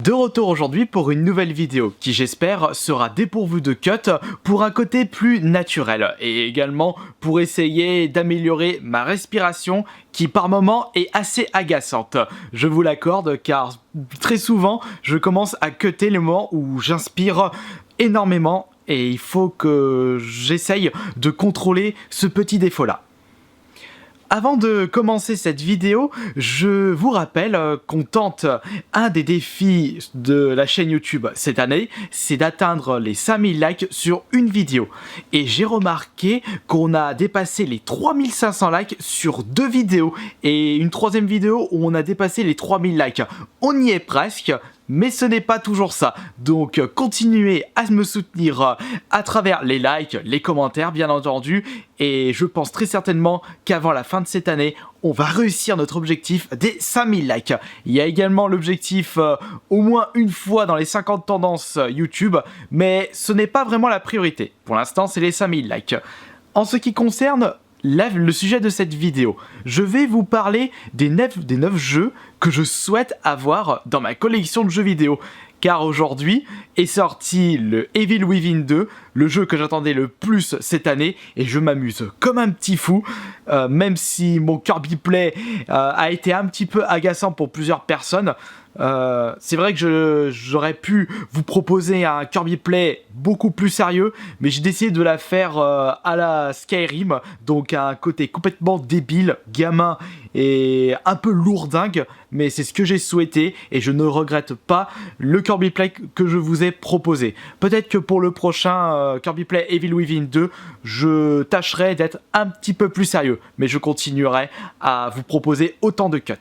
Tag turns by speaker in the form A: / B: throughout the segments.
A: De retour aujourd'hui pour une nouvelle vidéo qui j'espère sera dépourvue de cuts pour un côté plus naturel et également pour essayer d'améliorer ma respiration qui par moments est assez agaçante. Je vous l'accorde car très souvent je commence à cutter les moments où j'inspire énormément et il faut que j'essaye de contrôler ce petit défaut là. Avant de commencer cette vidéo, je vous rappelle qu'on tente un des défis de la chaîne YouTube cette année, c'est d'atteindre les 5000 likes sur une vidéo. Et j'ai remarqué qu'on a dépassé les 3500 likes sur 2 vidéos et une troisième vidéo où on a dépassé les 3000 likes. On y est presque. Mais ce n'est pas toujours ça, donc continuez à me soutenir à travers les likes, les commentaires bien entendu, et je pense très certainement qu'avant la fin de cette année, on va réussir notre objectif des 5000 likes. Il y a également l'objectif au moins une fois dans les 50 tendances YouTube, mais ce n'est pas vraiment la priorité. Pour l'instant, c'est les 5000 likes. En ce qui concerne le sujet de cette vidéo, je vais vous parler des 9 jeux que je souhaite avoir dans ma collection de jeux vidéo. Car aujourd'hui est sorti le Evil Within 2, le jeu que j'attendais le plus cette année, et je m'amuse comme un petit fou, même si mon Kirby Play a été un petit peu agaçant pour plusieurs personnes. C'est vrai que j'aurais pu vous proposer un Kirby Play beaucoup plus sérieux, mais j'ai décidé de la faire à la Skyrim, donc un côté complètement débile, gamin et un peu lourdingue, mais c'est ce que j'ai souhaité et je ne regrette pas le Kirby Play que je vous ai proposé. Peut-être que pour le prochain Kirby Play Evil Within 2, je tâcherai d'être un petit peu plus sérieux, mais je continuerai à vous proposer autant de cuts.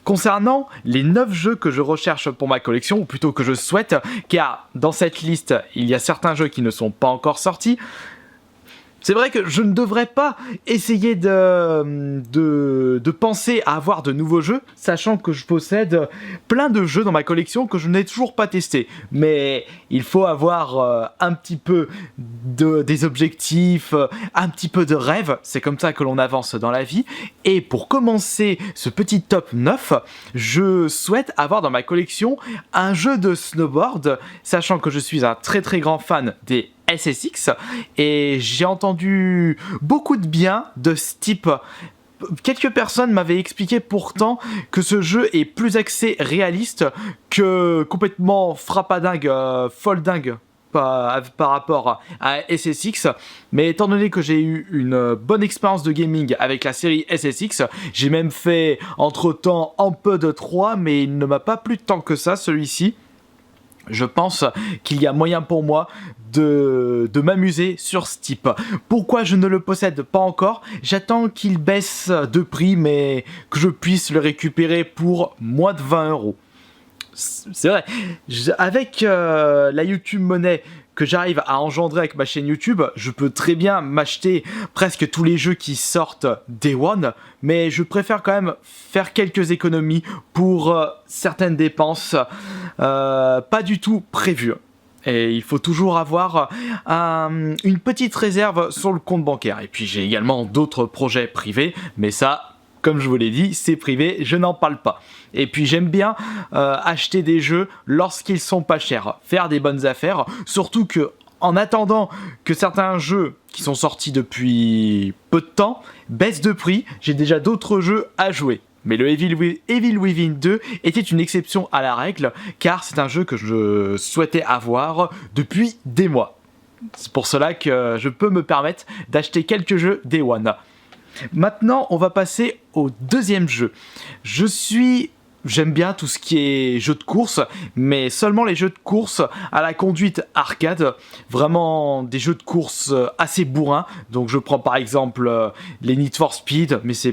A: Concernant les 9 jeux que je recherche pour ma collection, ou plutôt que je souhaite, car dans cette liste, il y a certains jeux qui ne sont pas encore sortis. C'est vrai que je ne devrais pas essayer de penser à avoir de nouveaux jeux, sachant que je possède plein de jeux dans ma collection que je n'ai toujours pas testés. Mais il faut avoir un petit peu des objectifs, un petit peu de rêve, c'est comme ça que l'on avance dans la vie. Et pour commencer ce petit top 9, je souhaite avoir dans ma collection un jeu de snowboard, sachant que je suis un très très grand fan des SSX et j'ai entendu beaucoup de bien de ce type. Quelques personnes m'avaient expliqué pourtant que ce jeu est plus axé réaliste que complètement frappadingue, foldingue par rapport à SSX, mais étant donné que j'ai eu une bonne expérience de gaming avec la série SSX, j'ai même fait entre temps un peu de 3, mais il ne m'a pas plu tant que ça celui-ci. Je pense qu'il y a moyen pour moi de m'amuser sur ce type. Pourquoi je ne le possède pas encore? J'attends qu'il baisse de prix, mais que je puisse le récupérer pour moins de 20 €. C'est vrai, avec la YouTube Money que j'arrive à engendrer avec ma chaîne YouTube, je peux très bien m'acheter presque tous les jeux qui sortent Day One, mais je préfère quand même faire quelques économies pour certaines dépenses pas du tout prévues. Et il faut toujours avoir une petite réserve sur le compte bancaire. Et puis j'ai également d'autres projets privés, mais ça, comme je vous l'ai dit, c'est privé, je n'en parle pas. Et puis j'aime bien acheter des jeux lorsqu'ils sont pas chers, faire des bonnes affaires, surtout que en attendant que certains jeux qui sont sortis depuis peu de temps baissent de prix, j'ai déjà d'autres jeux à jouer. Mais le Evil Within 2 était une exception à la règle, car c'est un jeu que je souhaitais avoir depuis des mois. C'est pour cela que je peux me permettre d'acheter quelques jeux Day One. Maintenant, on va passer au deuxième jeu. J'aime bien tout ce qui est jeux de course, mais seulement les jeux de course à la conduite arcade, vraiment des jeux de course assez bourrins. Donc je prends par exemple les Need for Speed, mais ce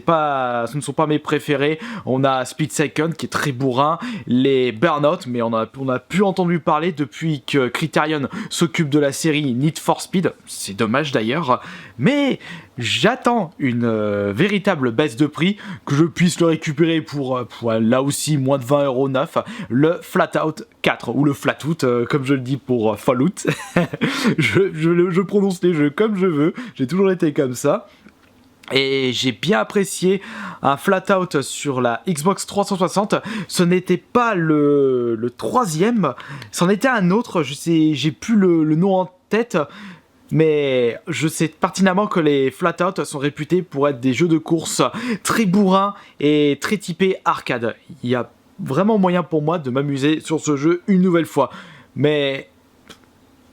A: ne sont pas mes préférés. On a Speed Second qui est très bourrin, les Burnout, mais on a plus entendu parler depuis que Criterion s'occupe de la série Need for Speed. C'est dommage d'ailleurs, mais j'attends une véritable baisse de prix, que je puisse le récupérer pour là aussi moins de 20 € neuf, le Flatout 4, ou le Flatout, comme je le dis pour Fallout. je prononce les jeux comme je veux, j'ai toujours été comme ça. Et j'ai bien apprécié un flat-out sur la Xbox 360. Ce n'était pas le troisième, c'en était un autre, j'ai plus le nom en tête. Mais je sais pertinemment que les flat-out sont réputés pour être des jeux de course très bourrins et très typés arcade. Il y a vraiment moyen pour moi de m'amuser sur ce jeu une nouvelle fois. Mais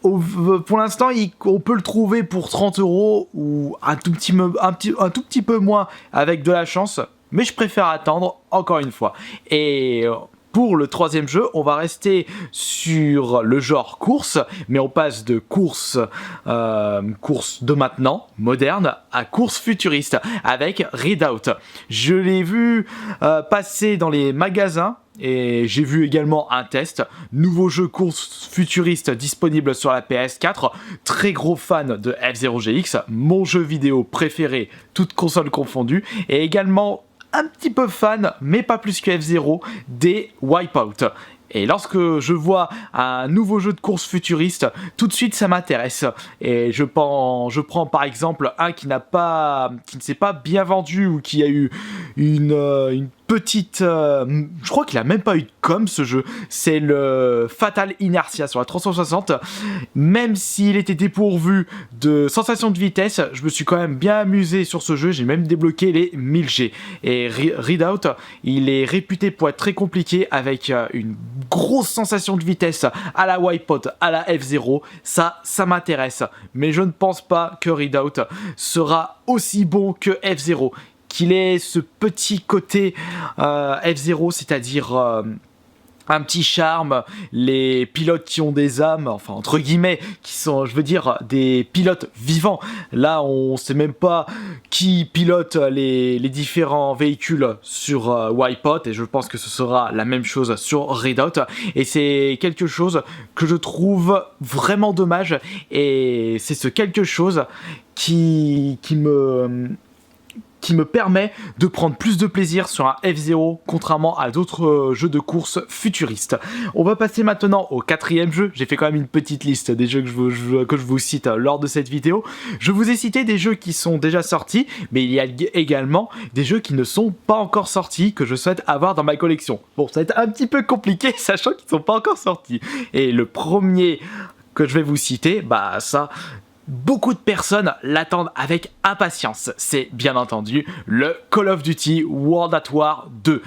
A: pour l'instant, on peut le trouver pour 30 € ou un tout petit peu moins avec de la chance. Mais je préfère attendre encore une fois. Et pour le troisième jeu, on va rester sur le genre course, mais on passe de course de maintenant, moderne, à course futuriste, avec Readout. Je l'ai vu passer dans les magasins, et j'ai vu également un test. Nouveau jeu course futuriste disponible sur la PS4. Très gros fan de F-Zero GX, mon jeu vidéo préféré, toutes consoles confondues, et également un petit peu fan, mais pas plus que F-Zero, des Wipeout. Et lorsque je vois un nouveau jeu de course futuriste, tout de suite ça m'intéresse. Et je prends par exemple un qui ne s'est pas bien vendu ou qui a eu une petite... je crois qu'il a même pas eu de com ce jeu. C'est le Fatal Inertia sur la 360. Même s'il était dépourvu de sensation de vitesse, je me suis quand même bien amusé sur ce jeu. J'ai même débloqué les 1000G. Et Readout, il est réputé pour être très compliqué avec une grosse sensation de vitesse à la Wipeout, à la F-Zero. Ça m'intéresse. Mais je ne pense pas que Readout sera aussi bon que F-Zero. Qu'il ait ce petit côté F-Zero, c'est-à-dire un petit charme, les pilotes qui ont des âmes, enfin entre guillemets, qui sont, je veux dire, des pilotes vivants. Là, on sait même pas qui pilote les différents véhicules sur Wipeout, et je pense que ce sera la même chose sur Readout. Et c'est quelque chose que je trouve vraiment dommage, et c'est ce quelque chose qui me permet de prendre plus de plaisir sur un F-Zero contrairement à d'autres jeux de course futuristes. On va passer maintenant au quatrième jeu. J'ai fait quand même une petite liste des jeux que je vous cite lors de cette vidéo. Je vous ai cité des jeux qui sont déjà sortis, mais il y a également des jeux qui ne sont pas encore sortis que je souhaite avoir dans ma collection. Bon, ça va être un petit peu compliqué sachant qu'ils ne sont pas encore sortis. Et le premier que je vais vous citer, bah ça... Beaucoup de personnes l'attendent avec impatience. C'est bien entendu le Call of Duty World at War 2.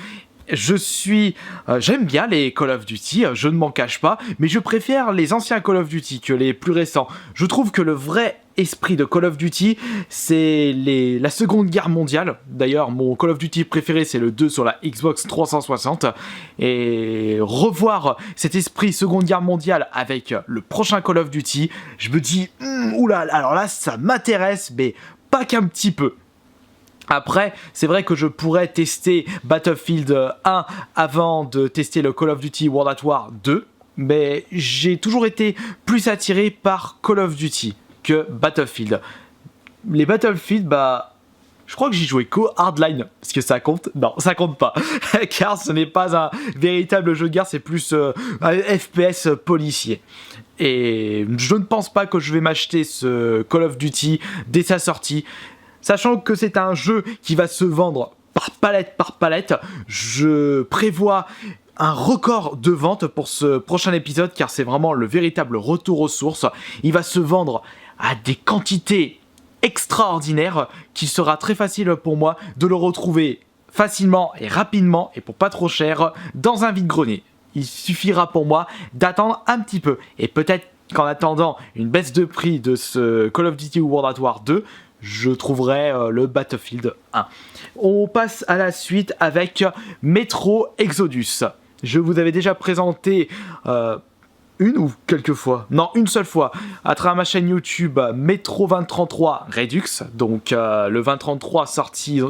A: J'aime bien les Call of Duty, je ne m'en cache pas, mais je préfère les anciens Call of Duty que les plus récents. Je trouve que le vrai esprit de Call of Duty, c'est la Seconde Guerre mondiale. D'ailleurs, mon Call of Duty préféré, c'est le 2 sur la Xbox 360. Et revoir cet esprit Seconde Guerre mondiale avec le prochain Call of Duty, je me dis, oula, alors là, ça m'intéresse, mais pas qu'un petit peu. Après, c'est vrai que je pourrais tester Battlefield 1 avant de tester le Call of Duty World at War 2, mais j'ai toujours été plus attiré par Call of Duty que Battlefield. Les Battlefield, je crois que j'y jouais qu'au Hardline. Est-ce que ça compte? Non, ça compte pas. Car ce n'est pas un véritable jeu de guerre, c'est plus un FPS policier. Et je ne pense pas que je vais m'acheter ce Call of Duty dès sa sortie. Sachant que c'est un jeu qui va se vendre par palette, je prévois un record de vente pour ce prochain épisode car c'est vraiment le véritable retour aux sources. Il va se vendre à des quantités extraordinaires qu'il sera très facile pour moi de le retrouver facilement et rapidement et pour pas trop cher dans un vide-grenier. Il suffira pour moi d'attendre un petit peu et peut-être qu'en attendant une baisse de prix de ce Call of Duty World at War 2, je trouverai le Battlefield 1. On passe à la suite avec Metro Exodus. Je vous avais déjà présenté une ou quelques fois, non, une seule fois, à travers ma chaîne YouTube Metro 2033 Redux, donc le 2033 sorti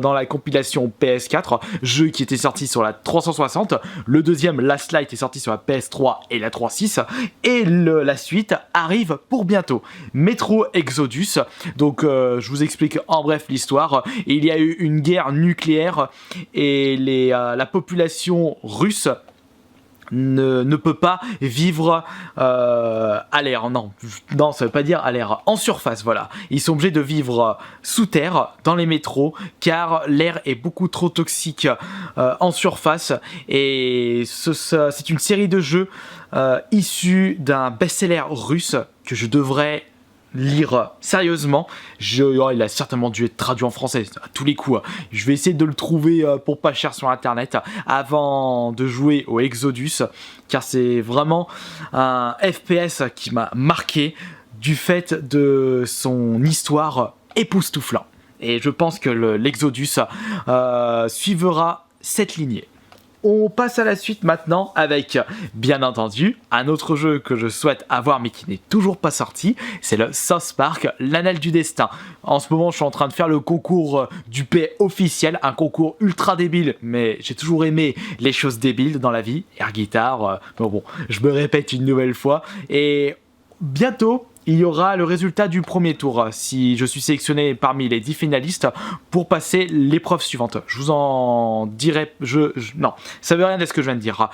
A: dans la compilation PS4, jeu qui était sorti sur la 360, le deuxième Last Light est sorti sur la PS3 et la 3.6, et la suite arrive pour bientôt. Metro Exodus, donc je vous explique en bref l'histoire. Il y a eu une guerre nucléaire et la population russe ne peut pas vivre à l'air. Non, ça veut pas dire à l'air. En surface, voilà. Ils sont obligés de vivre sous terre, dans les métros, car l'air est beaucoup trop toxique en surface. Et c'est une série de jeux issus d'un best-seller russe que je devrais lire sérieusement. Il a certainement dû être traduit en français à tous les coups. Je vais essayer de le trouver pour pas cher sur internet avant de jouer au Exodus, car c'est vraiment un FPS qui m'a marqué du fait de son histoire époustouflante. Et je pense que l'Exodus suivra cette lignée. On passe à la suite maintenant avec, bien entendu, un autre jeu que je souhaite avoir mais qui n'est toujours pas sorti, c'est le South Park, l'Anel du Destin. En ce moment, je suis en train de faire le concours du P officiel, un concours ultra débile, mais j'ai toujours aimé les choses débiles dans la vie, air guitar, bon, je me répète une nouvelle fois, et bientôt, il y aura le résultat du premier tour si je suis sélectionné parmi les 10 finalistes pour passer l'épreuve suivante. Je vous en dirai... non, ça veut rien dire ce que je viens de dire.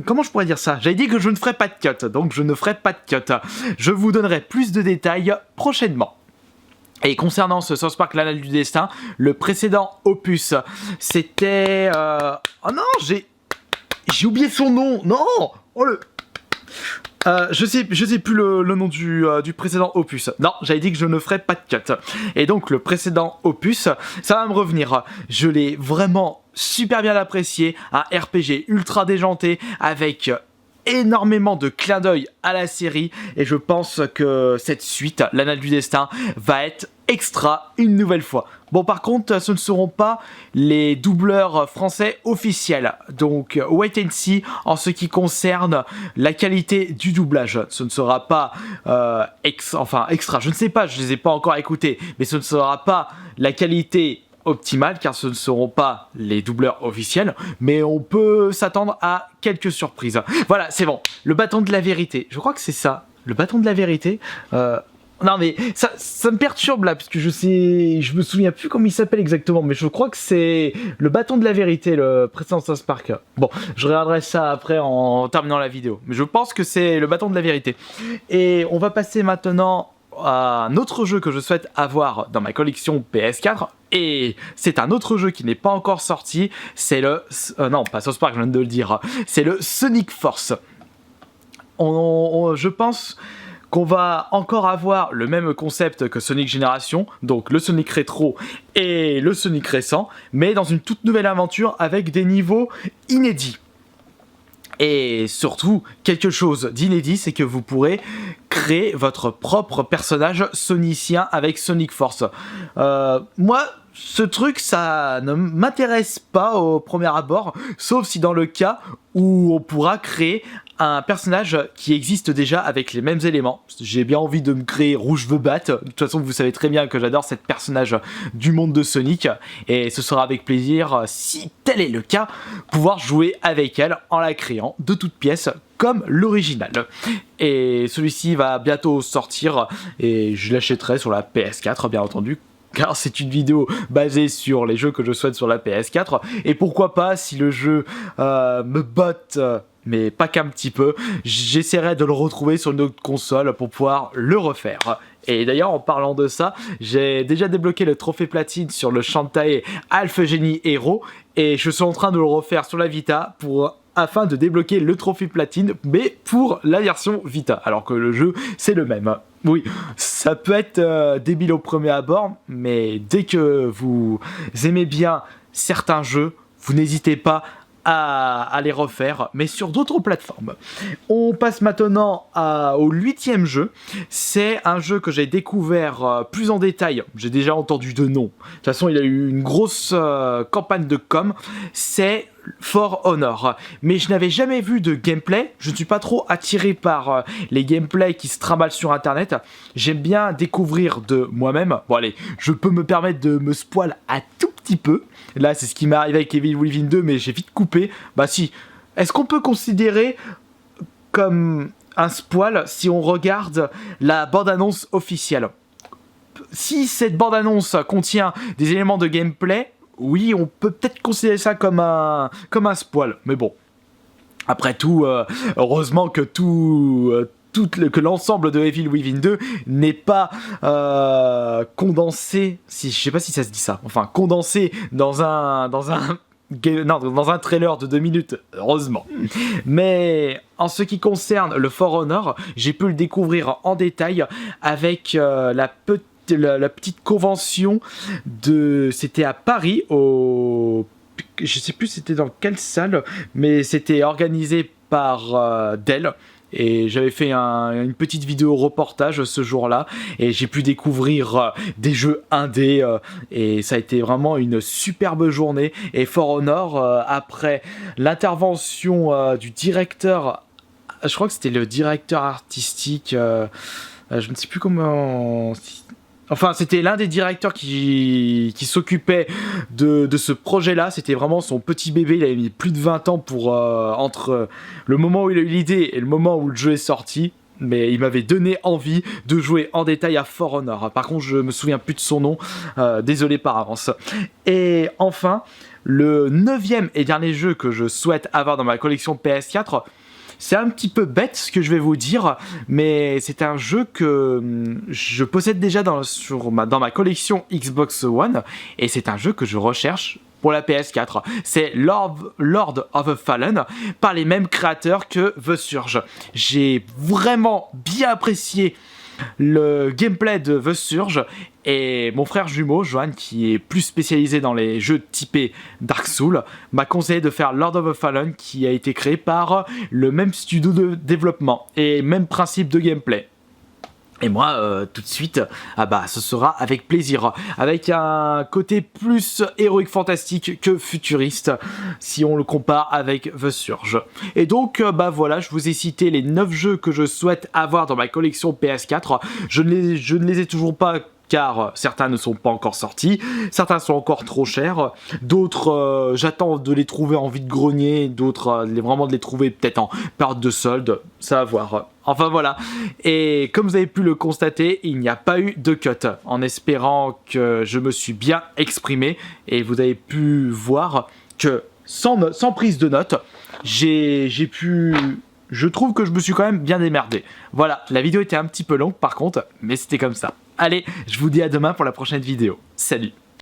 A: Comment je pourrais dire ça? J'avais dit que je ne ferais pas de cut, donc je ne ferai pas de cut. Je vous donnerai plus de détails prochainement. Et concernant ce South Park l'Anel du Destin, le précédent opus, c'était... Oh non, j'ai oublié son nom. Non. Oh le... je sais plus le nom du précédent opus. Non, j'avais dit que je ne ferais pas de cut. Et donc le précédent opus, ça va me revenir. Je l'ai vraiment super bien apprécié. Un RPG ultra déjanté avec énormément de clins d'œil à la série. Et je pense que cette suite, l'Anel du Destin, va être extra une nouvelle fois. Bon, par contre, ce ne seront pas les doubleurs français officiels. Donc, wait and see en ce qui concerne la qualité du doublage. Ce ne sera pas extra. Je ne sais pas, je ne les ai pas encore écoutés. Mais ce ne sera pas la qualité optimale, car ce ne seront pas les doubleurs officiels. Mais on peut s'attendre à quelques surprises. Voilà, c'est bon. Le bâton de la vérité. Je crois que c'est ça. Le bâton de la vérité. Non mais ça me perturbe là, parce que je me souviens plus comment il s'appelle exactement, mais je crois que c'est le bâton de la vérité, le précédent South Park. Bon, je regarderai ça après en terminant la vidéo, mais je pense que c'est le bâton de la vérité. Et on va passer maintenant à un autre jeu que je souhaite avoir dans ma collection PS4, et c'est un autre jeu qui n'est pas encore sorti, c'est le... non, pas South Park, je viens de le dire, c'est le Sonic Force. Je pense qu'on va encore avoir le même concept que Sonic Génération, donc le Sonic rétro et le Sonic récent, mais dans une toute nouvelle aventure avec des niveaux inédits. Et surtout, quelque chose d'inédit, c'est que vous pourrez créer votre propre personnage sonicien avec Sonic Force. Moi, ce truc, ça ne m'intéresse pas au premier abord, sauf si dans le cas où on pourra créer un personnage qui existe déjà avec les mêmes éléments. J'ai bien envie de me créer Rouge the Bat. De toute façon, vous savez très bien que j'adore cette personnage du monde de Sonic. Et ce sera avec plaisir, si tel est le cas, pouvoir jouer avec elle en la créant de toutes pièces comme l'original. Et celui-ci va bientôt sortir et je l'achèterai sur la PS4, bien entendu, car c'est une vidéo basée sur les jeux que je souhaite sur la PS4, et pourquoi pas, si le jeu me botte, mais pas qu'un petit peu, j'essaierai de le retrouver sur une autre console pour pouvoir le refaire. Et d'ailleurs, en parlant de ça, j'ai déjà débloqué le trophée platine sur le Shantae Alpha Genie Hero, et je suis en train de le refaire sur la Vita afin de débloquer le trophée platine, mais pour la version Vita, alors que le jeu c'est le même. Oui, ça peut être débile au premier abord, mais dès que vous aimez bien certains jeux, vous n'hésitez pas à les refaire, mais sur d'autres plateformes. On passe maintenant au 8e jeu. C'est un jeu que j'ai découvert plus en détail. J'ai déjà entendu de nom. De toute façon, il a eu une grosse campagne de com. C'est For Honor. Mais je n'avais jamais vu de gameplay. Je ne suis pas trop attiré par les gameplays qui se trimballent sur internet. J'aime bien découvrir de moi-même. Bon allez, je peux me permettre de me spoil un tout petit peu. Là, c'est ce qui m'est arrivé avec Evil Within 2, mais j'ai vite coupé. Bah si. Est-ce qu'on peut considérer comme un spoil si on regarde la bande-annonce officielle? Si cette bande-annonce contient des éléments de gameplay, oui, on peut peut-être considérer ça comme un spoil. Mais bon, Après tout, heureusement que que l'ensemble de Evil Within 2 n'est pas condensé, si je sais pas si ça se dit ça, enfin condensé dans un trailer de 2 minutes, heureusement. Mais en ce qui concerne le For Honor, j'ai pu le découvrir en détail avec la petite convention c'était à Paris, je sais plus c'était dans quelle salle, mais c'était organisé par Dell. Et j'avais fait une petite vidéo reportage ce jour-là et j'ai pu découvrir des jeux indés et ça a été vraiment une superbe journée. Et For Honor, après l'intervention du directeur, je crois que c'était le directeur artistique, je ne sais plus comment... Enfin, c'était l'un des directeurs qui s'occupait de ce projet-là. C'était vraiment son petit bébé. Il avait mis plus de 20 ans pour entre le moment où il a eu l'idée et le moment où le jeu est sorti. Mais il m'avait donné envie de jouer en détail à For Honor. Par contre, je me souviens plus de son nom. Désolé par avance. Et enfin, le 9e et dernier jeu que je souhaite avoir dans ma collection PS4... C'est un petit peu bête ce que je vais vous dire, mais c'est un jeu que je possède déjà dans ma collection Xbox One, et c'est un jeu que je recherche pour la PS4. C'est Lord of the Fallen, par les mêmes créateurs que The Surge. J'ai vraiment bien apprécié le gameplay de The Surge, et mon frère jumeau, Johan, qui est plus spécialisé dans les jeux typés Dark Souls, m'a conseillé de faire Lord of the Fallen, qui a été créé par le même studio de développement et même principe de gameplay. Et moi, tout de suite, ce sera avec plaisir. Avec un côté plus héroïque fantastique que futuriste, si on le compare avec The Surge. Et donc, voilà, je vous ai cité les 9 jeux que je souhaite avoir dans ma collection PS4. Je ne les ai toujours pas, car certains ne sont pas encore sortis, certains sont encore trop chers, d'autres j'attends de les trouver en vide-grenier, d'autres vraiment de les trouver peut-être en période de solde, ça va voir. Enfin voilà, et comme vous avez pu le constater, il n'y a pas eu de cut, en espérant que je me suis bien exprimé, et vous avez pu voir que sans prise de notes, je trouve que je me suis quand même bien démerdé. Voilà, la vidéo était un petit peu longue par contre, mais c'était comme ça. Allez, je vous dis à demain pour la prochaine vidéo. Salut!